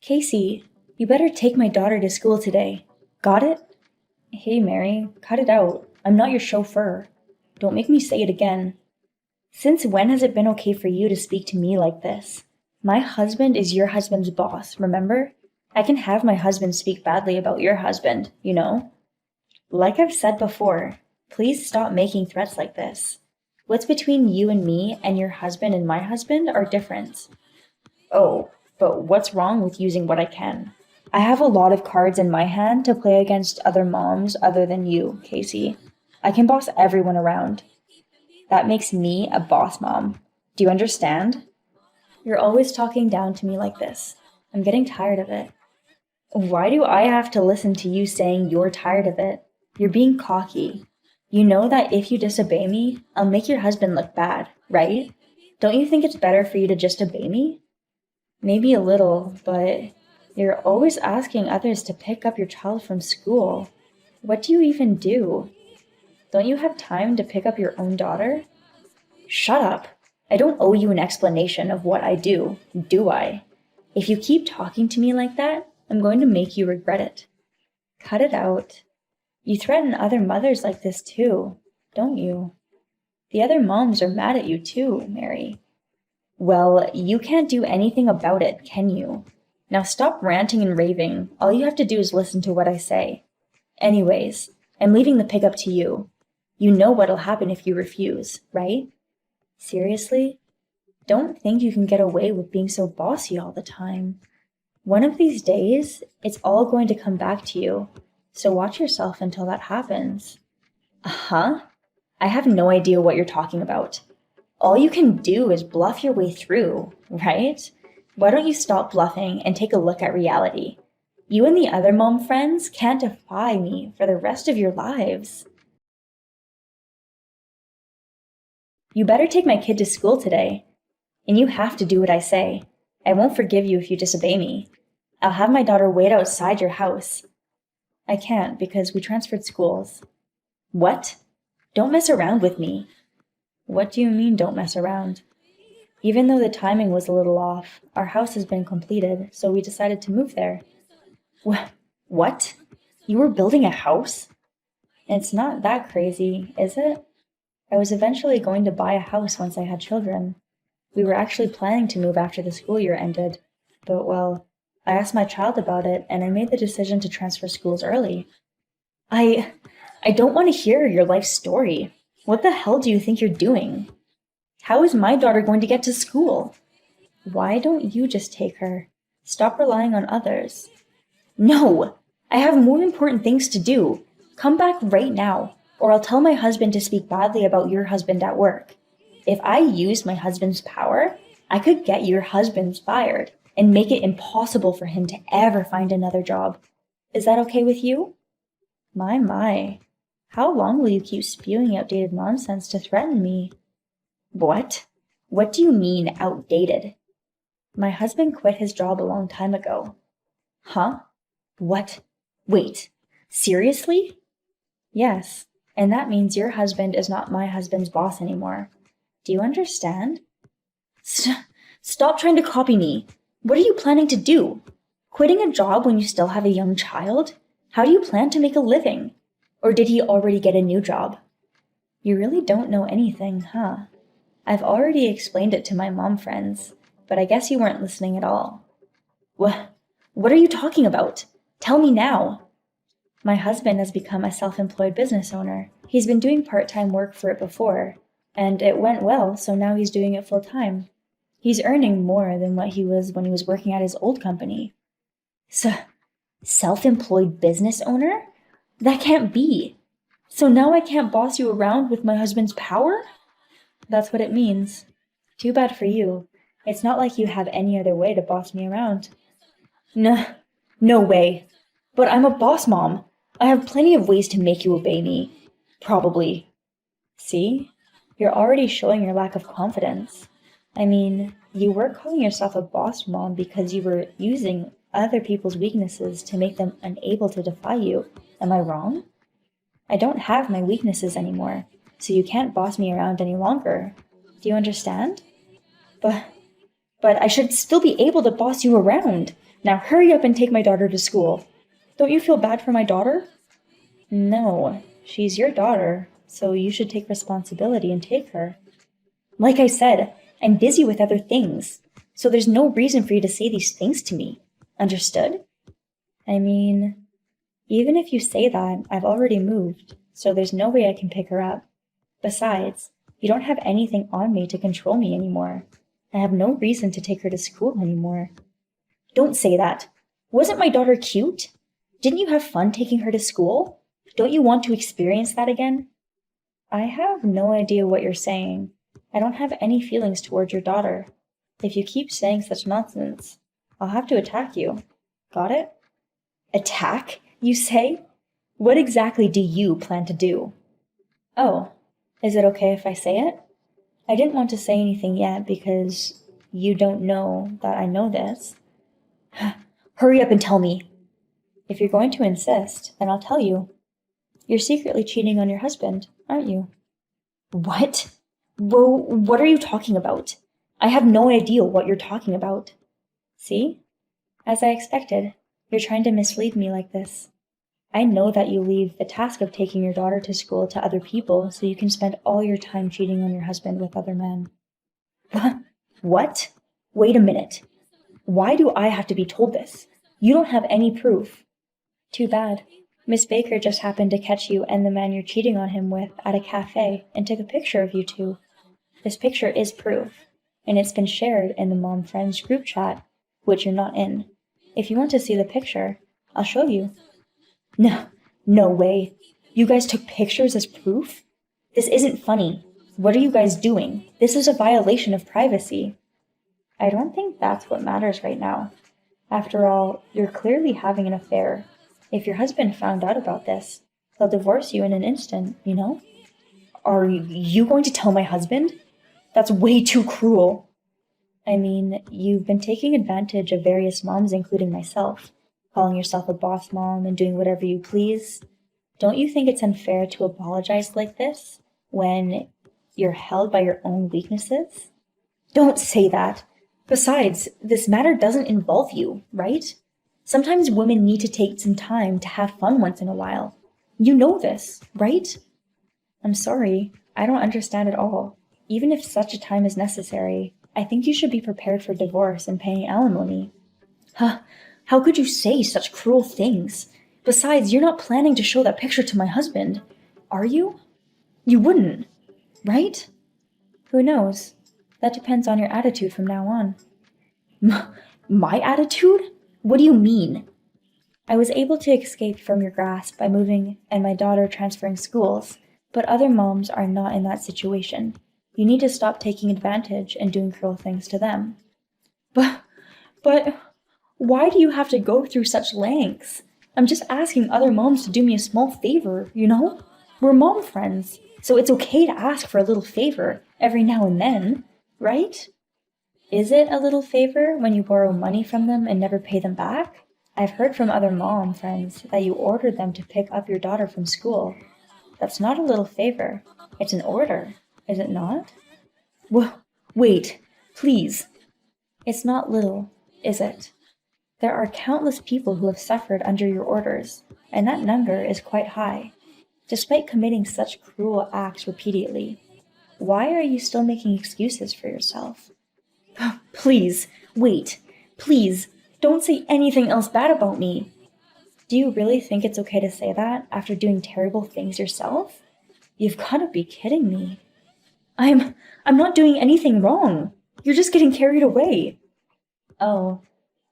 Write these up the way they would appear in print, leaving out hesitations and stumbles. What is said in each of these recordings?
Casey, you better take my daughter to school today. Got it? Hey, Mary, cut it out. I'm not your chauffeur. Don't make me say it again. Since when has it been okay for you to speak to me like this? My husband is your husband's boss, remember? I can have my husband speak badly about your husband, you know? Like I've said before, please stop making threats like this. What's between you and me and your husband and my husband are different. Oh, but what's wrong with using what I can? I have a lot of cards in my hand to play against other moms other than you, Casey. I can boss everyone around. That makes me a boss mom. Do you understand? You're always talking down to me like this. I'm getting tired of it. Why do I have to listen to you saying you're tired of it? You're being cocky. You know that if you disobey me, I'll make your husband look bad, right? Don't you think it's better for you to just obey me? Maybe a little, but you're always asking others to pick up your child from school. What do you even do? Don't you have time to pick up your own daughter? Shut up. I don't owe you an explanation of what I do I? If you keep talking to me like that, I'm going to make you regret it. Cut it out. You threaten other mothers like this too, don't you? The other moms are mad at you too, Mary. Well, you can't do anything about it, can you? Now stop ranting and raving. All you have to do is listen to what I say. Anyways, I'm leaving the pickup to you. You know what'll happen if you refuse, right? Seriously? Don't think you can get away with being so bossy all the time. One of these days, it's all going to come back to you. So watch yourself until that happens. Huh? I have no idea what you're talking about. All you can do is bluff your way through, right? Why don't you stop bluffing and take a look at reality? You and the other mom friends can't defy me for the rest of your lives. You better take my kid to school today. And you have to do what I say. I won't forgive you if you disobey me. I'll have my daughter wait outside your house. I can't because we transferred schools. What? Don't mess around with me. What do you mean, don't mess around? Even though the timing was a little off, our house has been completed, so we decided to move there. What? You were building a house? It's not that crazy, is it? I was eventually going to buy a house once I had children. We were actually planning to move after the school year ended, but well, I asked my child about it and I made the decision to transfer schools early. I don't want to hear your life story. What the hell do you think you're doing? How is my daughter going to get to school? Why don't you just take her? Stop relying on others. No! I have more important things to do. Come back right now, or I'll tell my husband to speak badly about your husband at work. If I used my husband's power, I could get your husband fired and make it impossible for him to ever find another job. Is that okay with you? My. How long will you keep spewing outdated nonsense to threaten me? What? What do you mean, outdated? My husband quit his job a long time ago. Huh? What? Wait, seriously? Yes, and that means your husband is not my husband's boss anymore. Do you understand? Stop trying to copy me. What are you planning to do? Quitting a job when you still have a young child? How do you plan to make a living? Or did he already get a new job? You really don't know anything, huh? I've already explained it to my mom friends, but I guess you weren't listening at all. What are you talking about? Tell me now. My husband has become a self-employed business owner. He's been doing part-time work for it before, and it went well, so now he's doing it full-time. He's earning more than what he was when he was working at his old company. Self-employed business owner? That can't be. So now I can't boss you around with my husband's power? That's what it means. Too bad for you. It's not like you have any other way to boss me around. No way. But I'm a boss mom. I have plenty of ways to make you obey me. Probably. See? You're already showing your lack of confidence. I mean, you were calling yourself a boss mom because you were using other people's weaknesses to make them unable to defy you. Am I wrong? I don't have my weaknesses anymore, so you can't boss me around any longer. Do you understand? But I should still be able to boss you around. Now hurry up and take my daughter to school. Don't you feel bad for my daughter? No, she's your daughter, so you should take responsibility and take her. Like I said, I'm busy with other things, so there's no reason for you to say these things to me. Understood? I mean, even if you say that, I've already moved, so there's no way I can pick her up. Besides, you don't have anything on me to control me anymore. I have no reason to take her to school anymore. Don't say that. Wasn't my daughter cute? Didn't you have fun taking her to school? Don't you want to experience that again? I have no idea what you're saying. I don't have any feelings towards your daughter. If you keep saying such nonsense, I'll have to attack you. Got it? Attack, you say? What exactly do you plan to do? Oh, is it okay if I say it? I didn't want to say anything yet because you don't know that I know this. Hurry up and tell me. If you're going to insist, then I'll tell you. You're secretly cheating on your husband, aren't you? What? Whoa, what are you talking about? I have no idea what you're talking about. See? As I expected, you're trying to mislead me like this. I know that you leave the task of taking your daughter to school to other people so you can spend all your time cheating on your husband with other men. What? Wait a minute. Why do I have to be told this? You don't have any proof. Too bad. Miss Baker just happened to catch you and the man you're cheating on him with at a cafe and took a picture of you two. This picture is proof, and it's been shared in the Mom Friends group chat, which you're not in. If you want to see the picture, I'll show you. No way. You guys took pictures as proof? This isn't funny. What are you guys doing? This is a violation of privacy. I don't think that's what matters right now. After all, you're clearly having an affair. If your husband found out about this, he'll divorce you in an instant, you know? Are you going to tell my husband? That's way too cruel. I mean, you've been taking advantage of various moms, including myself, calling yourself a boss mom and doing whatever you please. Don't you think it's unfair to apologize like this when you're held by your own weaknesses? Don't say that. Besides, this matter doesn't involve you, right? Sometimes women need to take some time to have fun once in a while. You know this, right? I'm sorry, I don't understand at all. Even if such a time is necessary, I think you should be prepared for divorce and paying alimony. How could you say such cruel things? Besides, you're not planning to show that picture to my husband, are you? You wouldn't, right? Who knows? That depends on your attitude from now on. My attitude? What do you mean? I was able to escape from your grasp by moving and my daughter transferring schools, but other moms are not in that situation. You need to stop taking advantage and doing cruel things to them. But why do you have to go through such lengths? I'm just asking other moms to do me a small favor, you know? We're mom friends, so it's okay to ask for a little favor every now and then, right? Is it a little favor when you borrow money from them and never pay them back? I've heard from other mom friends that you ordered them to pick up your daughter from school. That's not a little favor. It's an order, is it not? Wait, please. It's not little, is it? There are countless people who have suffered under your orders, and that number is quite high. Despite committing such cruel acts repeatedly, why are you still making excuses for yourself? Please, wait, please, don't say anything else bad about me. Do you really think it's okay to say that after doing terrible things yourself? You've got to be kidding me. I'm not doing anything wrong. You're just getting carried away. Oh,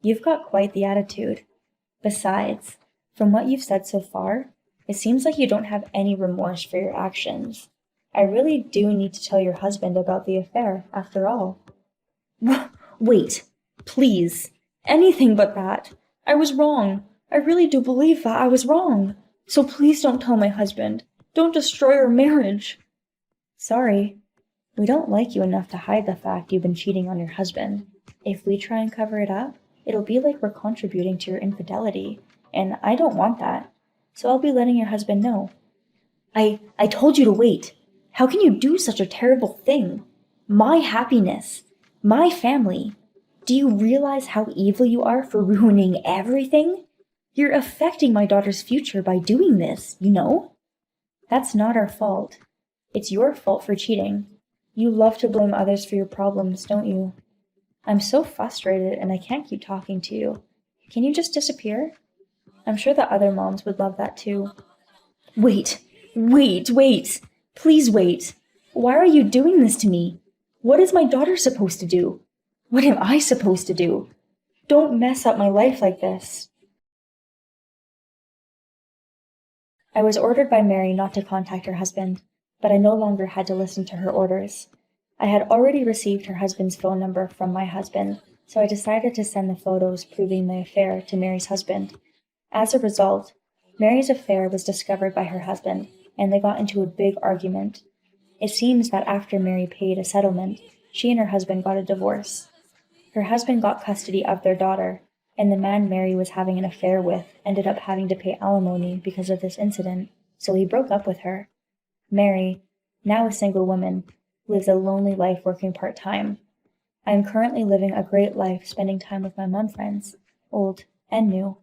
you've got quite the attitude. Besides, from what you've said so far, it seems like you don't have any remorse for your actions. I really do need to tell your husband about the affair, after all. Wait, please. Anything but that. I was wrong. I really do believe that I was wrong. So please don't tell my husband. Don't destroy our marriage. Sorry. We don't like you enough to hide the fact you've been cheating on your husband. If we try and cover it up, it'll be like we're contributing to your infidelity, and I don't want that. So I'll be letting your husband know. I told you to wait. How can you do such a terrible thing? My happiness. My family. Do you realize how evil you are for ruining everything? You're affecting my daughter's future by doing this, you know? That's not our fault. It's your fault for cheating. You love to blame others for your problems, don't you? I'm so frustrated and I can't keep talking to you. Can you just disappear? I'm sure the other moms would love that too. Wait. Please wait. Why are you doing this to me? What is my daughter supposed to do? What am I supposed to do? Don't mess up my life like this. I was ordered by Mary not to contact her husband, but I no longer had to listen to her orders. I had already received her husband's phone number from my husband, so I decided to send the photos proving the affair to Mary's husband. As a result, Mary's affair was discovered by her husband, and they got into a big argument. It seems that after Mary paid a settlement, she and her husband got a divorce. Her husband got custody of their daughter, and the man Mary was having an affair with ended up having to pay alimony because of this incident, so he broke up with her. Mary, now a single woman, lives a lonely life working part-time. I am currently living a great life spending time with my mom friends, old and new.